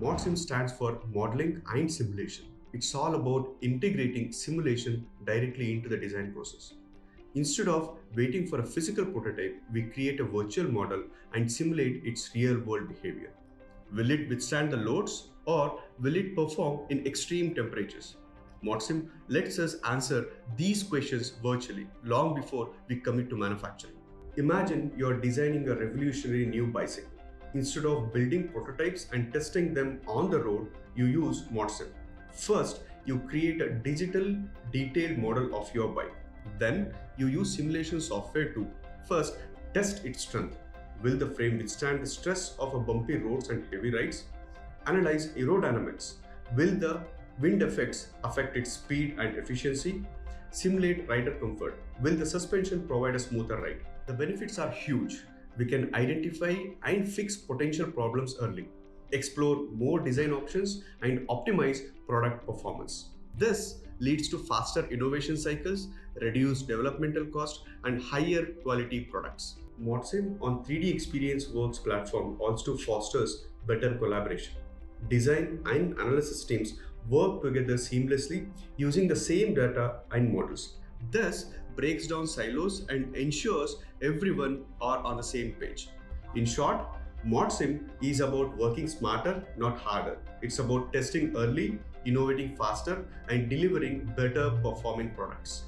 MODSIM stands for Modeling and Simulation. It's all about integrating simulation directly into the design process. Instead of waiting for a physical prototype, we create a virtual model and simulate its real-world behavior. Will it withstand the loads or will it perform in extreme temperatures? MODSIM lets us answer these questions virtually long before we commit to manufacturing. Imagine you're designing a revolutionary new bicycle. Instead of building prototypes and testing them on the road, you use MODSIM. First, you create a digital detailed model of your bike. Then, you use simulation software to first test its strength. Will the frame withstand the stress of a bumpy roads and heavy rides? Analyze aerodynamics. Will the wind effects affect its speed and efficiency? Simulate rider comfort. Will the suspension provide a smoother ride? The benefits are huge. We can identify and fix potential problems early, explore more design options, and optimize product performance. This leads to faster innovation cycles, reduced developmental cost, and higher quality products. MODSIM on 3D Experience Works platform also fosters better collaboration. Design and analysis teams work together seamlessly using the same data and models. This breaks down silos and ensures everyone are on the same page. In short, MODSIM is about working smarter, not harder. It's about testing early, innovating faster, and delivering better performing products.